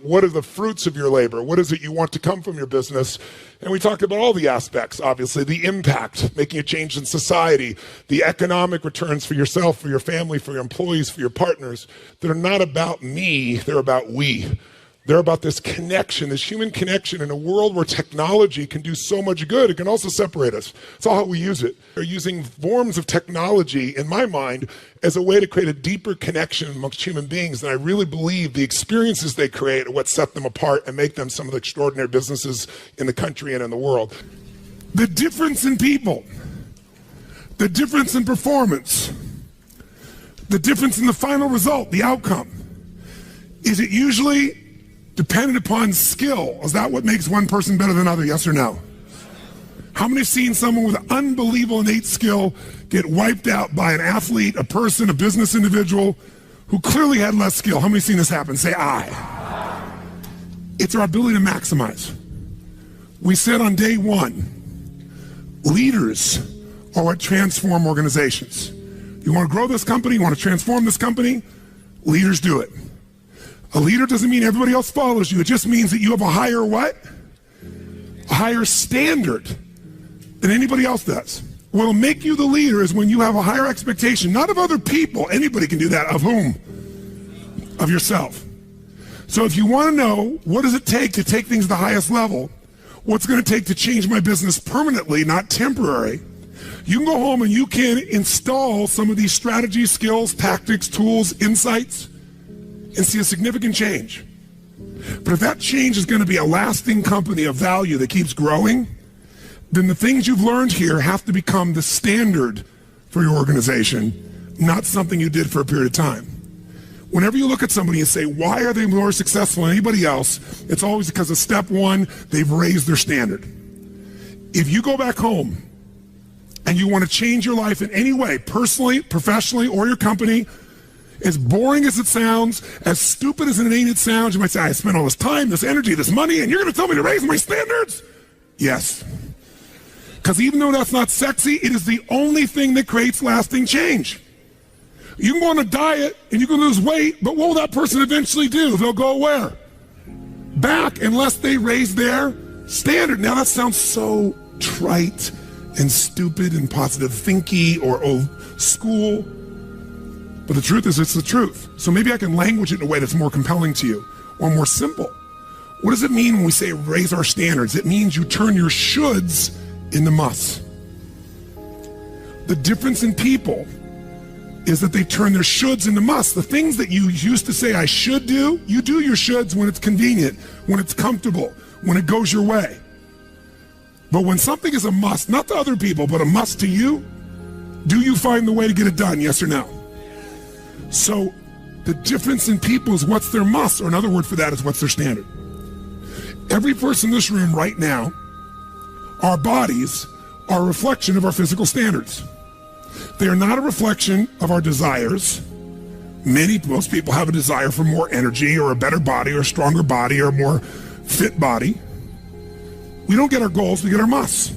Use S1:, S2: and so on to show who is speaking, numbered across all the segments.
S1: what are the fruits of your labor? What is it you want to come from your business? And we talked about all the aspects, obviously, the impact, making a change in society, the economic returns for yourself, for your family, for your employees, for your partners, that are not about me, they're about we. They're about this connection, this human connection in a world where technology can do so much good. It can also separate us. It's all how we use it. We're using forms of technology, in my mind, as a way to create a deeper connection amongst human beings. And I really believe the experiences they create are what set them apart and make them some of the extraordinary businesses in the country and in the world. The difference in people, the difference in performance, the difference in the final result, the outcome, is it usually dependent upon skill? Is that what makes one person better than another, yes or no? How many have seen someone with unbelievable innate skill get wiped out by an athlete, a person, a business individual who clearly had less skill? How many have seen this happen? Say aye. It's our ability to maximize. We said on day one, leaders are what transform organizations. You want to grow this company, you want to transform this company, leaders do it. A leader doesn't mean everybody else follows you. It just means that you have a higher what? A higher standard than anybody else does. What'll make you the leader is when you have a higher expectation, not of other people. Anybody can do that. Of whom? Of yourself. So if you want to know what does it take to take things to the highest level, what's going to take to change my business permanently, not temporary, you can go home and you can install some of these strategies, skills, tactics, tools, insights, and see a significant change. But if that change is going to be a lasting company of value that keeps growing, then the things you've learned here have to become the standard for your organization, not something you did for a period of time. Whenever you look at somebody and say, why are they more successful than anybody else? It's always because of step one, they've raised their standard. If you go back home and you want to change your life in any way, personally, professionally, or your company, as boring as it sounds, as stupid as it ain't it sounds, you might say, I spent all this time, this energy, this money, and you're going to tell me to raise my standards? Yes. Because even though that's not sexy, it is the only thing that creates lasting change. You can go on a diet and you can lose weight, but what will that person eventually do? They'll go where? Back, unless they raise their standard. Now that sounds so trite and stupid and positive thinky or old school. But the truth is, it's the truth. So maybe I can language it in a way that's more compelling to you or more simple. What does it mean when we say raise our standards? It means you turn your shoulds into musts. The difference in people is that they turn their shoulds into musts. The things that you used to say I should do, you do your shoulds when it's convenient, when it's comfortable, when it goes your way. But when something is a must, not to other people, but a must to you, do you find the way to get it done, yes or no? So the difference in people is what's their must, or another word for that is what's their standard. Every person in this room right now, our bodies are a reflection of our physical standards. They are not a reflection of our desires. Most people have a desire for more energy or a better body or a stronger body or a more fit body. We don't get our goals, we get our musts.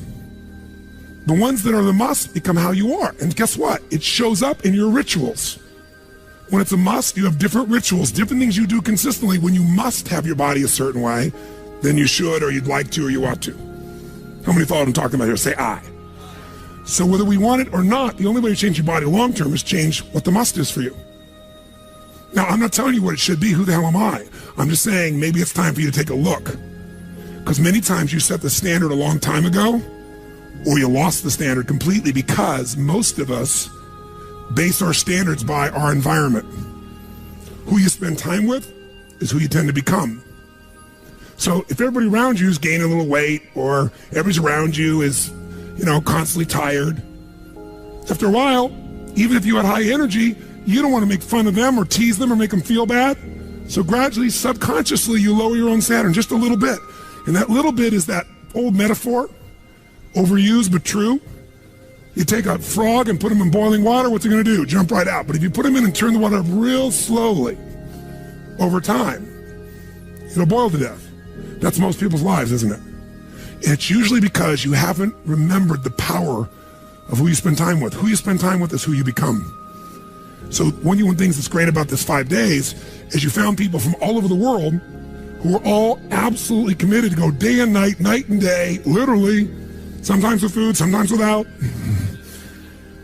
S1: The ones that are the must become how you are. And guess what? It shows up in your rituals. When it's a must, you have different rituals, different things you do consistently when you must have your body a certain way than you should or you'd like to or you ought to. How many thought I'm talking about here? Say aye. So whether we want it or not, the only way to change your body long term is change what the must is for you. Now, I'm not telling you what it should be. Who the hell am I? I'm just saying maybe it's time for you to take a look. Because many times you set the standard a long time ago, or you lost the standard completely, because most of us base our standards by our environment. Who you spend time with is who you tend to become. So if everybody around you is gaining a little weight, or everybody around you is, constantly tired, after a while, even if you had high energy, you don't want to make fun of them or tease them or make them feel bad. So gradually, subconsciously, you lower your own standard just a little bit. And that little bit is that old metaphor, overused but true. You take a frog and put him in boiling water, what's it going to do? Jump right out. But if you put him in and turn the water up real slowly, over time, it'll boil to death. That's most people's lives, isn't it? And it's usually because you haven't remembered the power of who you spend time with. Who you spend time with is who you become. So one of the things that's great about this 5 days is you found people from all over the world who are all absolutely committed to go day and night, night and day, literally, sometimes with food, sometimes without,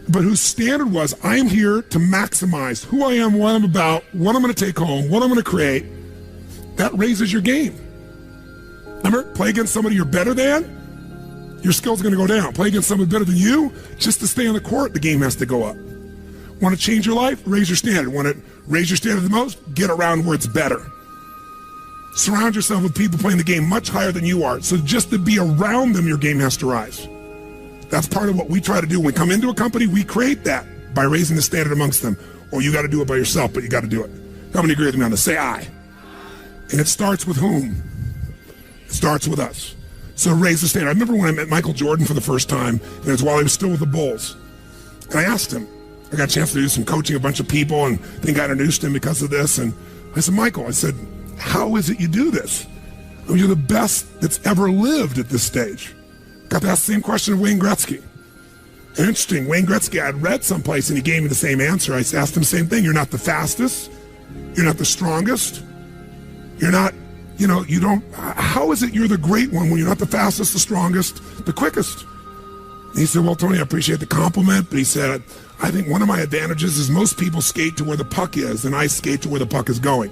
S1: but whose standard was, I am here to maximize who I am, what I'm about, what I'm going to take home, what I'm going to create. That raises your game. Remember, play against somebody you're better than, your skills are going to go down. Play against somebody better than you, just to stay on the court, the game has to go up. Want to change your life? Raise your standard. Want to raise your standard the most? Get around where it's better. Surround yourself with people playing the game much higher than you are. So just to be around them, your game has to rise. That's part of what we try to do. When we come into a company, we create that by raising the standard amongst them. Or you got to do it by yourself, but you got to do it. How many agree with me on this? Say I. And it starts with whom? It starts with us. So raise the standard. I remember when I met Michael Jordan for the first time, and it was while he was still with the Bulls. And I asked him, I got a chance to do some coaching, a bunch of people, and I think I introduced him because of this. And I said, Michael, I said, how is it you do this? I mean, you're the best that's ever lived at this stage. Got to ask the same question of Wayne Gretzky. And interesting, Wayne Gretzky, I had read someplace and he gave me the same answer. I asked him the same thing. You're not the fastest. You're not the strongest. You're not, you don't, how is it you're the great one when you're not the fastest, the strongest, the quickest? And he said, well, Tony, I appreciate the compliment, but he said, I think one of my advantages is most people skate to where the puck is, and I skate to where the puck is going.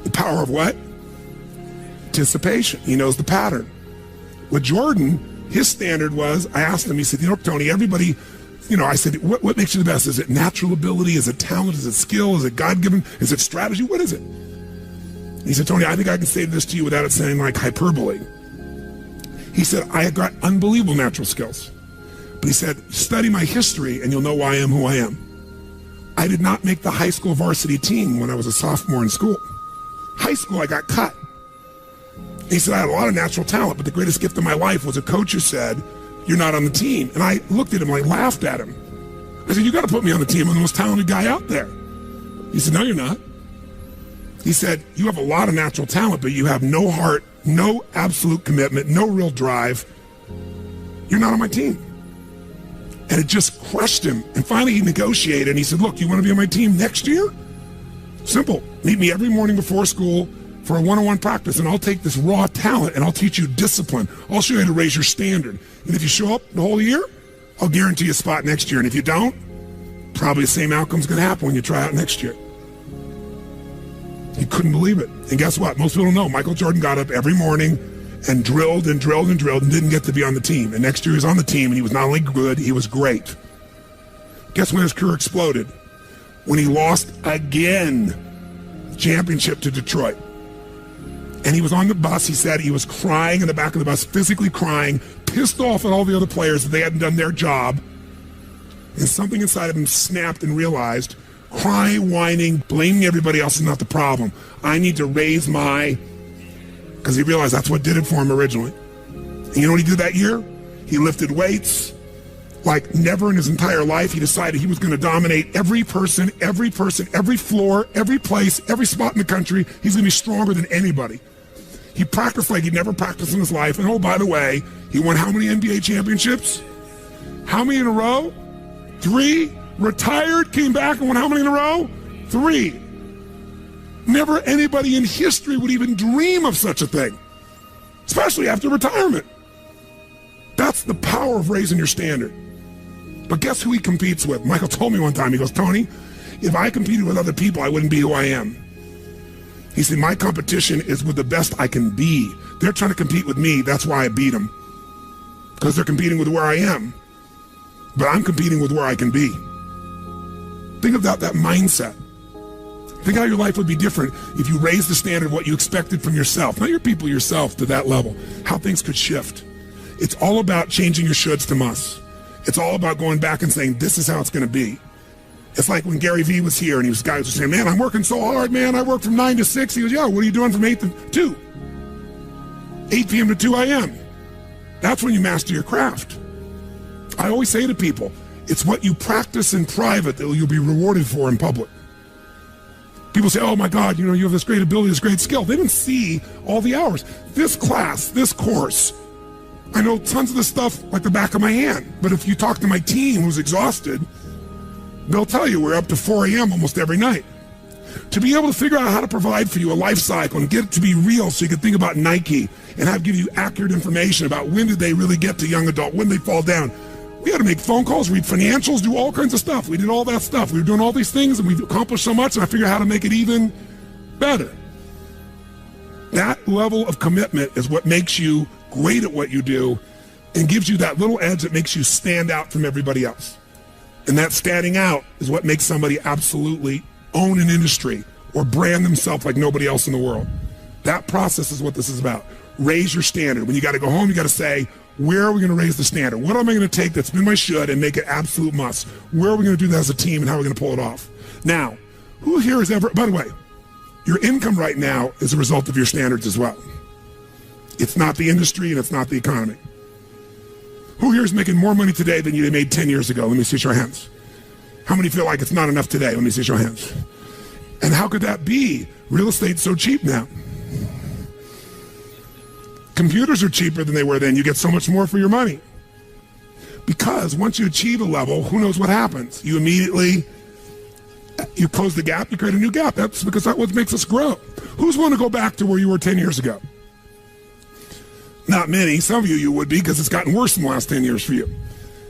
S1: The power of what? Anticipation. He knows the pattern. With Jordan, his standard was, I asked him, he said, Tony, everybody, I said, what makes you the best? Is it natural ability? Is it talent? Is it skill? Is it God-given? Is it strategy? What is it? He said, Tony, I think I can say this to you without it sounding like hyperbole. He said, I have got unbelievable natural skills. But he said, study my history and you'll know why I am who I am. I did not make the high school varsity team when I was a sophomore in school. High school, I got cut. He said, I had a lot of natural talent, but the greatest gift of my life was a coach who said, you're not on the team. And I looked at him, I laughed at him. I said, you got to put me on the team. I'm the most talented guy out there. He said, no, you're not. He said, you have a lot of natural talent, but you have no heart, no absolute commitment, no real drive. You're not on my team. And it just crushed him. And finally he negotiated and he said, look, you want to be on my team next year? Simple. Meet me every morning before school for a one-on-one practice, and I'll take this raw talent and I'll teach you discipline. I'll show you how to raise your standard. And if you show up the whole year, I'll guarantee you a spot next year. And if you don't, probably the same outcome's going to happen when you try out next year. He couldn't believe it. And guess what? Most people don't know. Michael Jordan got up every morning and drilled and drilled and drilled and didn't get to be on the team. And next year he was on the team, and he was not only good, he was great. Guess when his career exploded? When he lost again championship to Detroit. And he was on the bus. He said he was crying in the back of the bus, physically crying, pissed off at all the other players that they hadn't done their job. And something inside of him snapped and realized, crying, whining, blaming everybody else is not the problem. I need to raise my... Because he realized that's what did it for him originally. And you know what he did that year? He lifted weights like never in his entire life. He decided he was going to dominate every person, every floor, every place, every spot in the country. He's going to be stronger than anybody. He practiced like he'd never practiced in his life. And oh, by the way, he won how many NBA championships? How many in a row? 3. Retired, came back and won how many in a row? 3. Never anybody in history would even dream of such a thing, especially after retirement. That's the power of raising your standard. But guess who he competes with? Michael told me one time, he goes, Tony, if I competed with other people, I wouldn't be who I am. He said, my competition is with the best I can be. They're trying to compete with me. That's why I beat them. Because they're competing with where I am. But I'm competing with where I can be. Think about that mindset. Think how your life would be different if you raised the standard of what you expected from yourself, not your people, yourself, to that level, how things could shift. It's all about changing your shoulds to musts. It's all about going back and saying, this is how it's going to be. It's like when Gary Vee was here and guys were saying, man, I'm working so hard, man. I work from 9 to 6. He goes, yeah, what are you doing from 8 to 2? 8 p.m. to 2 a.m. That's when you master your craft. I always say to people, it's what you practice in private that you'll be rewarded for in public. People say, oh my God, you have this great ability, this great skill. They didn't see all the hours. This class, this course, I know tons of this stuff like the back of my hand. But if you talk to my team who's exhausted, they'll tell you we're up to 4 a.m. almost every night. To be able to figure out how to provide for you a life cycle and get it to be real so you can think about Nike and give you accurate information about when did they really get to young adult, when they fall down. We had to make phone calls, read financials, do all kinds of stuff. We did all that stuff. We were doing all these things and we've accomplished so much, and I figured out how to make it even better. That level of commitment is what makes you great at what you do and gives you that little edge that makes you stand out from everybody else. And that standing out is what makes somebody absolutely own an industry or brand themselves like nobody else in the world. That process is what this is about. Raise your standard. When you got to go home, you got to say, where are we going to raise the standard? What am I going to take that's been my should and make it absolute must? Where are we going to do that as a team and how are we going to pull it off? Now, who here has ever, by the way, your income right now is a result of your standards as well. It's not the industry and it's not the economy. Who here is making more money today than you made 10 years ago? Let me see your hands. How many feel like it's not enough today? Let me see your hands. And how could that be? Real estate's so cheap now. Computers are cheaper than they were then. You get so much more for your money. Because once you achieve a level, who knows what happens? You immediately, you close the gap, you create a new gap. That's because that's what makes us grow. Who's want to go back to where you were 10 years ago? Not many. Some of you would be, because it's gotten worse in the last 10 years for you.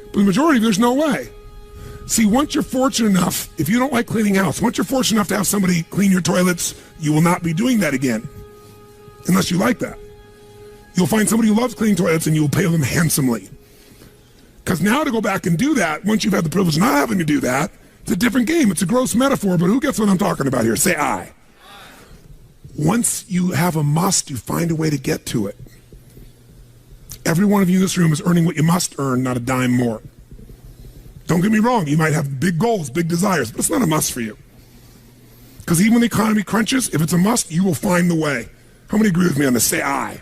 S1: But the majority, there's no way. See, once you're fortunate enough, if you don't like cleaning house, once you're fortunate enough to have somebody clean your toilets, you will not be doing that again. Unless you like that. You'll find somebody who loves cleaning toilets and you'll pay them handsomely. Because now to go back and do that, once you've had the privilege of not having to do that, it's a different game. It's a gross metaphor, but who gets what I'm talking about here? Say I. Once you have a must, you find a way to get to it. Every one of you in this room is earning what you must earn, not a dime more. Don't get me wrong, you might have big goals, big desires, but it's not a must for you. Because even when the economy crunches, if it's a must, you will find the way. How many agree with me on this? Say I.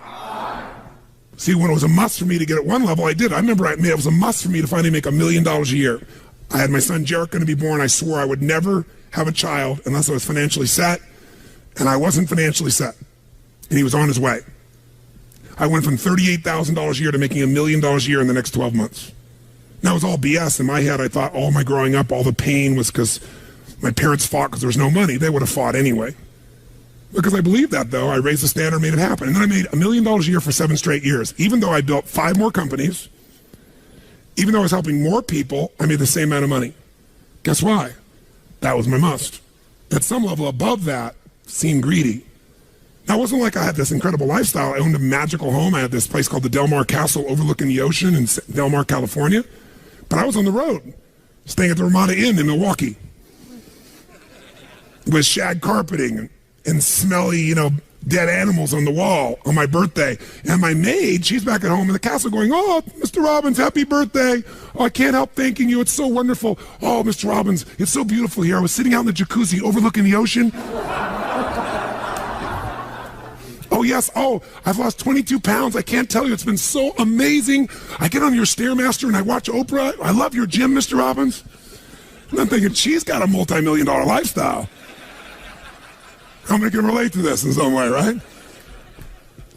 S1: See, when it was a must for me to get at one level, I did. I remember it was a must for me to finally make $1 million a year. I had my son Jarek going to be born. I swore I would never have a child unless I was financially set, and I wasn't financially set. And he was on his way. I went from $38,000 a year to making $1 million a year in the next 12 months. Now, it was all BS. In my head, I thought all my growing up, all the pain was because my parents fought because there was no money. They would have fought anyway. Because I believed that, though. I raised the standard, made it happen. And then I made $1 million a year for 7 straight years. Even though I built 5 more companies, even though I was helping more people, I made the same amount of money. Guess why? That was my must. At some level above that, seemed greedy. Now, it wasn't like I had this incredible lifestyle. I owned a magical home. I had this place called the Del Mar Castle overlooking the ocean in Del Mar, California. But I was on the road, staying at the Ramada Inn in Milwaukee with shag carpeting and smelly, dead animals on the wall on my birthday. And my maid, she's back at home in the castle going, "Oh, Mr. Robbins, happy birthday. Oh, I can't help thanking you. It's so wonderful. Oh, Mr. Robbins, it's so beautiful here. I was sitting out in the jacuzzi overlooking the ocean. Oh, yes. Oh, I've lost 22 pounds. I can't tell you. It's been so amazing. I get on your Stairmaster and I watch Oprah. I love your gym, Mr. Robbins." And I'm thinking, she's got a multi-million-dollar lifestyle. How many can relate to this in some way, right?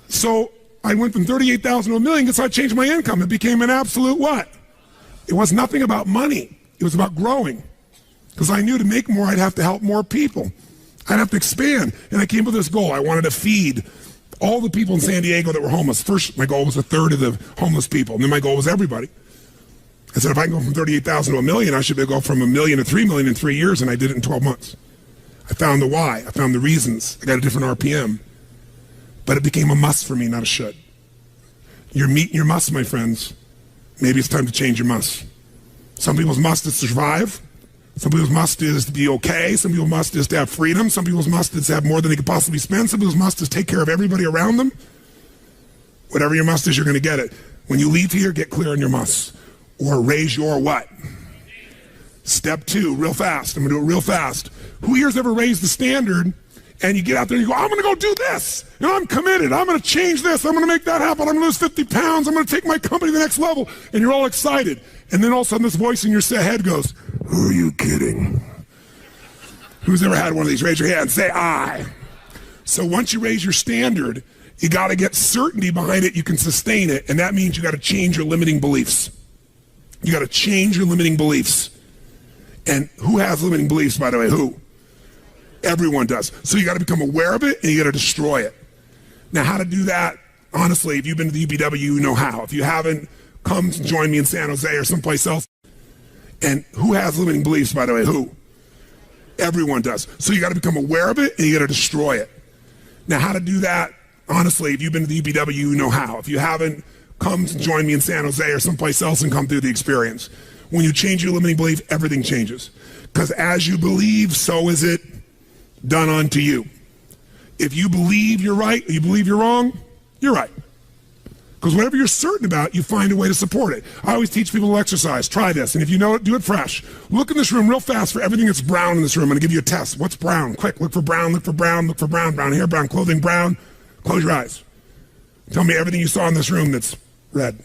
S1: So I went from 38,000 to $1 million because I changed my income. It became an absolute what? It was nothing about money. It was about growing. Because I knew to make more, I'd have to help more people. I'd have to expand. And I came with this goal. I wanted to feed all the people in San Diego that were homeless. First, my goal was 1/3 of the homeless people. And then my goal was everybody. I said, if I can go from 38,000 to $1 million, I should be able to go from $1 million to $3 million in 3 years. And I did it in 12 months. I found the why. I found the reasons. I got a different RPM. But it became a must for me, not a should. You're meeting your must, my friends. Maybe it's time to change your must. Some people's must is to survive. Some people's must is to be okay. Some people's must is to have freedom. Some people's must is to have more than they could possibly spend. Some people's must is take care of everybody around them. Whatever your must is, you're going to get it. When you leave here, get clear on your must. Or raise your what? Step 2, real fast. I'm going to do it real fast. Who here's ever raised the standard and you get out there and you go, I'm going to go do this. And I'm committed. I'm going to change this. I'm going to make that happen. I'm going to lose 50 pounds. I'm going to take my company to the next level. And you're all excited. And then all of a sudden this voice in your head goes, who are you kidding? Who's ever had one of these? Raise your hand. Say I. So once you raise your standard, you got to get certainty behind it. You can sustain it. And that means you got to change your limiting beliefs. You got to change your limiting beliefs. And who has limiting beliefs, by the way? Who? Everyone does. So you got to become aware of it and you got to destroy it. Now, how to do that? Honestly, if you've been to the UPW, you know how. If you haven't, come join me in San Jose or someplace else. And who has limiting beliefs, by the way? Who? Everyone does. So you got to become aware of it and you got to destroy it. Now, how to do that? Honestly, if you've been to the UPW, you know how. If you haven't, come join me in San Jose or someplace else and come through the experience. When you change your limiting belief, everything changes. Because as you believe, so is it done unto you. If you believe you're right or you believe you're wrong, you're right. Because whatever you're certain about, you find a way to support it. I always teach people to exercise. Try this. And if you know it, do it fresh. Look in this room real fast for everything that's brown in this room. I'm going to give you a test. What's brown? Quick, look for brown, look for brown, look for brown. Brown hair, brown clothing, brown. Close your eyes. Tell me everything you saw in this room that's red.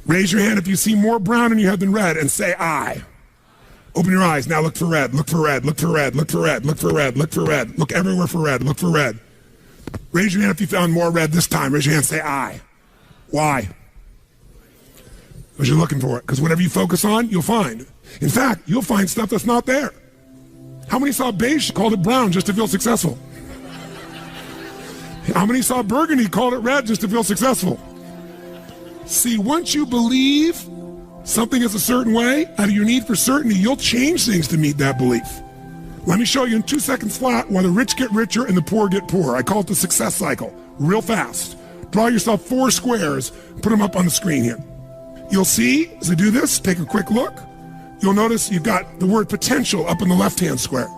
S1: Raise your hand if you see more brown in your head than red and say I. Open your eyes. Now look for red. Look for red. Look for red. Look for red. Look for red. Look for red. Look everywhere for red. Look for red. Raise your hand if you found more red this time. Raise your hand. Say I. Why? Because you're looking for it. Because whatever you focus on, you'll find. In fact, you'll find stuff that's not there. How many saw beige, called it brown just to feel successful? How many saw burgundy, called it red just to feel successful? See, once you believe something is a certain way, out of your need for certainty, you'll change things to meet that belief. Let me show you in 2 seconds flat why the rich get richer and the poor get poorer. I call it the success cycle, real fast. Draw yourself 4 squares, put them up on the screen here. You'll see, as I do this, take a quick look. You'll notice you've got the word potential up in the left-hand square.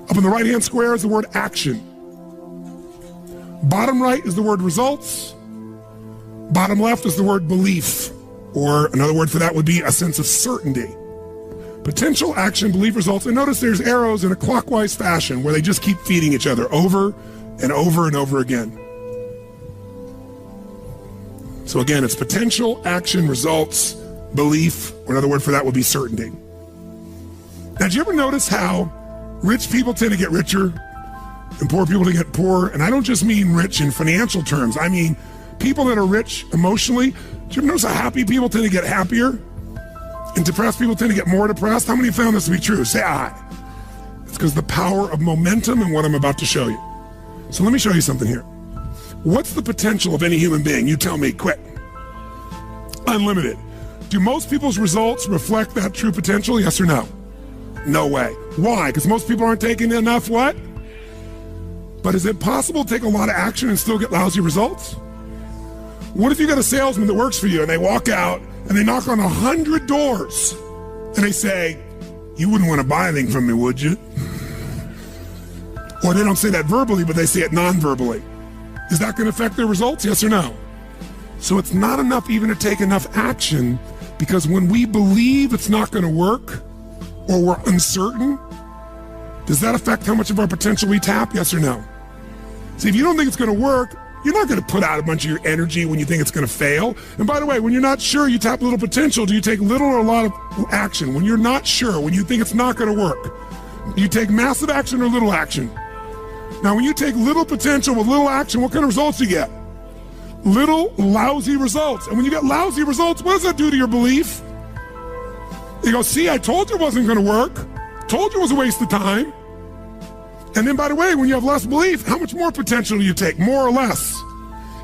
S1: Up in the right-hand square is the word action. Bottom right is the word results. Bottom left is the word belief, or another word for that would be a sense of certainty. Potential, action, belief, results. And notice there's arrows in a clockwise fashion where they just keep feeding each other over and over and over again. So again, it's potential, action, results, belief, or another word for that would be certainty. Now, did you ever notice how rich people tend to get richer and poor people to get poorer? And I don't just mean rich in financial terms. I mean people that are rich emotionally. Do you ever notice how happy people tend to get happier? And depressed people tend to get more depressed? How many have found this to be true? Say aye. It's because the power of momentum and what I'm about to show you. So let me show you something here. What's the potential of any human being? You tell me, quick. Unlimited. Do most people's results reflect that true potential? Yes or no? No way. Why? Because most people aren't taking enough what? But is it possible to take a lot of action and still get lousy results? What if you got a salesman that works for you and they walk out and they knock on 100 doors and they say, you wouldn't want to buy anything from me, would you? Or they don't say that verbally, but they say it non-verbally. Is that going to affect their results? Yes or no? So it's not enough even to take enough action, because when we believe it's not going to work or we're uncertain, does that affect how much of our potential we tap? Yes or no? See, if you don't think it's going to work, you're not going to put out a bunch of your energy when you think it's going to fail. And by the way, when you're not sure, you tap little potential. Do you take little or a lot of action? When you're not sure, when you think it's not going to work, do you take massive action or little action? Now, when you take little potential with little action, what kind of results do you get? Little lousy results. And when you get lousy results, what does that do to your belief? You go, see, I told you it wasn't going to work. Told you it was a waste of time. And then, by the way, when you have less belief, how much more potential do you take? More or less?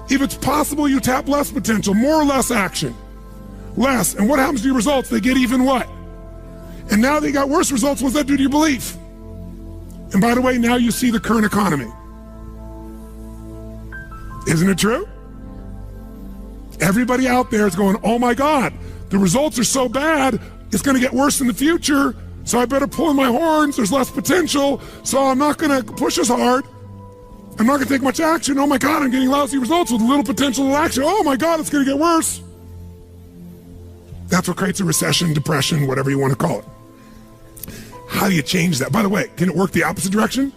S1: If it's possible, you tap less potential, more or less action. Less. And what happens to your results? They get even what? And now they got worse results. What does that do to your belief? And by the way, now you see the current economy. Isn't it true? Everybody out there is going, oh my God, the results are so bad, it's going to get worse in the future. So I better pull in my horns. There's less potential. So I'm not going to push as hard. I'm not going to take much action. Oh my God, I'm getting lousy results with little potential of action. Oh my God, it's going to get worse. That's what creates a recession, depression, whatever you want to call it. How do you change that? By the way, can it work the opposite direction?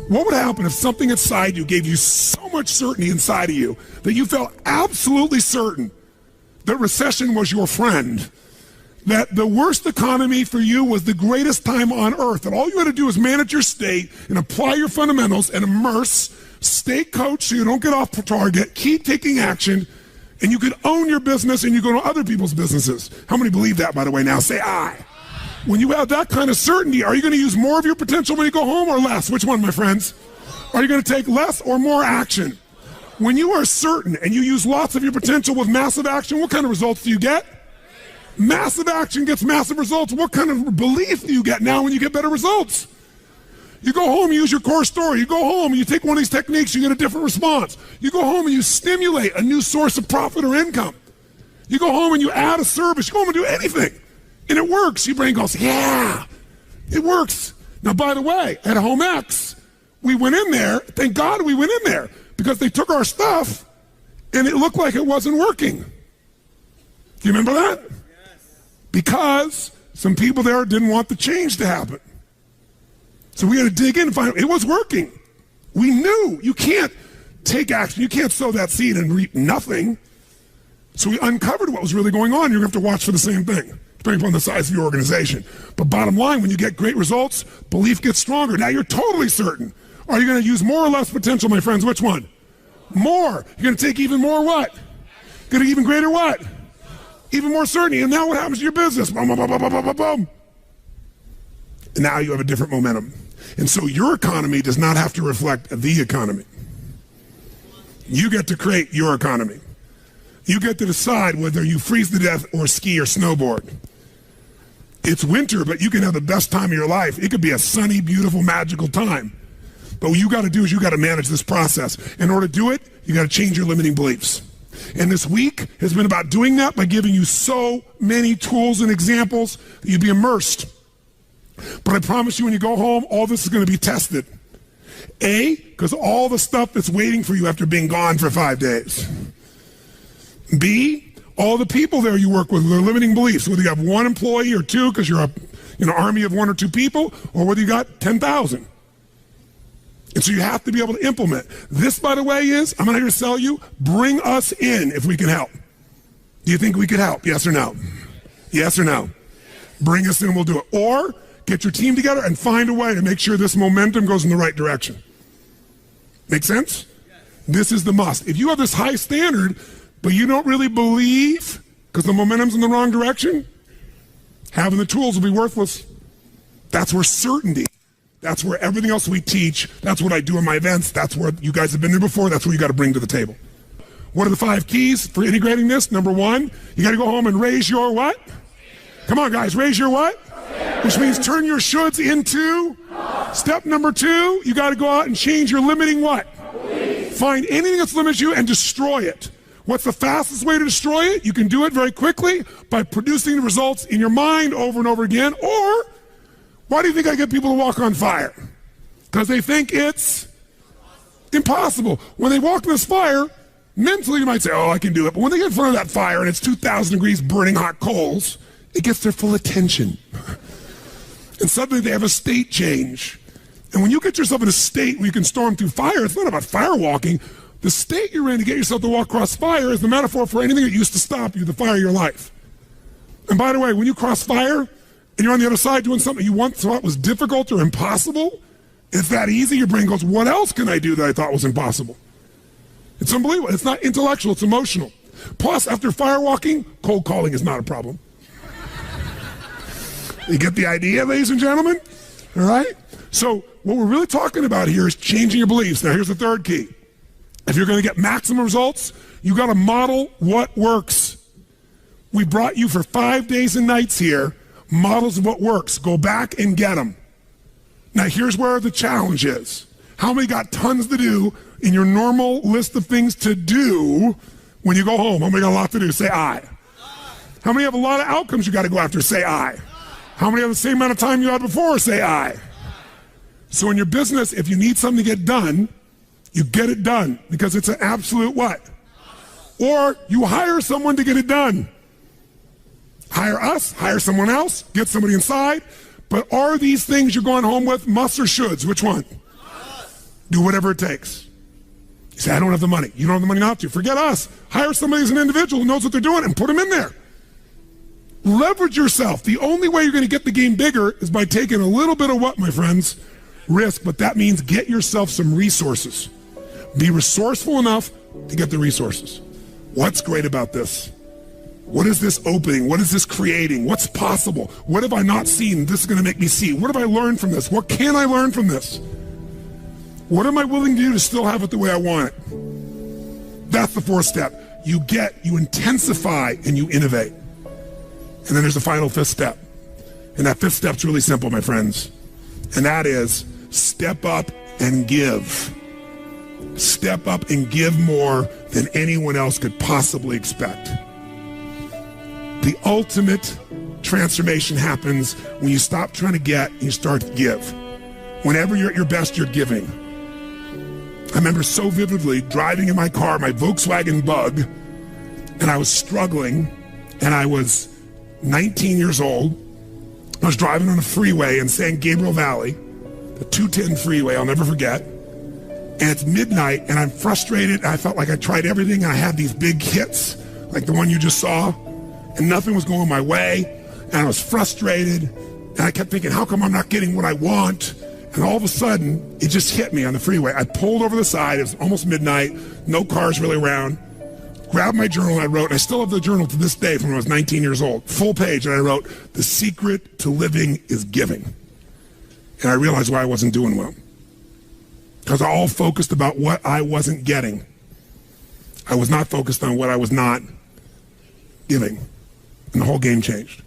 S1: What would happen if something inside you gave you so much certainty inside of you that you felt absolutely certain that recession was your friend? That the worst economy for you was the greatest time on earth, and all you had to do is manage your state and apply your fundamentals and immerse, stay coached so you don't get off target, keep taking action, and you could own your business and you go to other people's businesses. How many believe that, by the way, now? Say aye. When you have that kind of certainty, are you going to use more of your potential when you go home or less? Which one, my friends? Are you going to take less or more action? When you are certain and you use lots of your potential with massive action, what kind of results do you get? Massive action gets massive results. What kind of belief do you get now when you get better results? You go home, you use your core story. You go home and you take one of these techniques, you get a different response. You go home and you stimulate a new source of profit or income. You go home and you add a service. You go home and do anything. And it works. Your brain goes, yeah, it works. Now, by the way, at Home X, we went in there. Thank God we went in there because they took our stuff and it looked like it wasn't working. Do you remember that? Yes. Because some people there didn't want the change to happen. So we had to dig in and find it was working. We knew you can't take action. You can't sow that seed and reap nothing. So we uncovered what was really going on. You're going to have to watch for the same thing, depending upon the size of your organization. But bottom line, when you get great results, belief gets stronger. Now you're totally certain. Are you going to use more or less potential, my friends? Which one? More. You're going to take even more what? Going to even greater what? Even more certainty. And now what happens to your business? Boom, boom, boom, boom, boom, boom, boom. And now you have a different momentum. And so your economy does not have to reflect the economy. You get to create your economy. You get to decide whether you freeze to death or ski or snowboard. It's winter, but you can have the best time of your life. It could be a sunny, beautiful, magical time. But what you got to do is you got to manage this process. In order to do it, you got to change your limiting beliefs. And this week has been about doing that by giving you so many tools and examples that you'd be immersed. But I promise you when you go home, all this is going to be tested. A, because all the stuff that's waiting for you after being gone for 5 days. B, all the people there you work with, their limiting beliefs, whether you have one employee or two because you're an army of one or two people, or whether you got 10,000. And so you have to be able to implement. This, by the way, is, I'm not here to sell you, bring us in if we can help. Do you think we could help? Yes or no? Yes or no? Bring us in, we'll do it. Or get your team together and find a way to make sure this momentum goes in the right direction. Make sense? This is the must. If you have this high standard, but you don't really believe because the momentum's in the wrong direction, having the tools will be worthless. That's where certainty, that's where everything else we teach, that's what I do in my events, that's where you guys have been there before, that's what you got to bring to the table. What are the 5 keys for integrating this? Number 1, you got to go home and raise your what? Come on, guys, raise your what? Which means turn your shoulds into. Step number 2, you got to go out and change your limiting what? Find anything that's limited you and destroy it. What's the fastest way to destroy it? You can do it very quickly by producing the results in your mind over and over again. Or, why do you think I get people to walk on fire? Because they think it's impossible. When they walk in this fire, mentally you might say, oh, I can do it. But when they get in front of that fire and it's 2,000 degrees burning hot coals, it gets their full attention. And suddenly they have a state change. And when you get yourself in a state where you can storm through fire, it's not about fire walking. The state you're in to get yourself to walk across fire is the metaphor for anything that used to stop you, the fire of your life. And by the way, when you cross fire and you're on the other side doing something you once thought was difficult or impossible, it's that easy, your brain goes, what else can I do that I thought was impossible? It's unbelievable. It's not intellectual, it's emotional. Plus, after fire walking, cold calling is not a problem. You get the idea, ladies and gentlemen? All right? So what we're really talking about here is changing your beliefs. Now, here's the 3rd key. If you're going to get maximum results, you got to model what works. We brought you for 5 days and nights here, models of what works. Go back and get them. Now, here's where the challenge is. How many got tons to do in your normal list of things to do when you go home? How many got a lot to do? Say aye. How many have a lot of outcomes you got to go after? Say aye. How many have the same amount of time you had before? Say aye. So in your business, if you need something to get done, you get it done because it's an absolute what? Or you hire someone to get it done. Hire us, hire someone else, get somebody inside. But are these things you're going home with musts or shoulds? Which one? Do whatever it takes. You say, I don't have the money. You don't have the money not to. Forget us. Hire somebody as an individual who knows what they're doing and put them in there. Leverage yourself. The only way you're going to get the game bigger is by taking a little bit of what, my friends? Risk, but that means get yourself some resources. Be resourceful enough to get the resources. What's great about this? What is this opening? What is this creating? What's possible? What have I not seen? This is going to make me see. What have I learned from this? What can I learn from this? What am I willing to do to still have it the way I want it? That's the fourth step. You intensify, and you innovate. And then there's the final fifth step. And that fifth step's really simple, my friends. And that is step up and give. Step up and give more than anyone else could possibly expect. The ultimate transformation happens when you stop trying to get and you start to give. Whenever you're at your best, you're giving. I remember so vividly driving in my car, my Volkswagen Bug, and I was struggling, and I was 19 years old. I was driving on a freeway in San Gabriel Valley, the 210 freeway, I'll never forget. And it's midnight, and I'm frustrated. I felt like I tried everything. I had these big hits, like the one you just saw, and nothing was going my way. And I was frustrated, and I kept thinking, how come I'm not getting what I want? And all of a sudden, it just hit me on the freeway. I pulled over the side. It was almost midnight, no cars really around. Grabbed my journal, and I wrote, and I still have the journal to this day from when I was 19 years old, full page, and I wrote, the secret to living is giving. And I realized why I wasn't doing well. Because I all focused about what I wasn't getting. I was not focused on what I was not giving. And the whole game changed.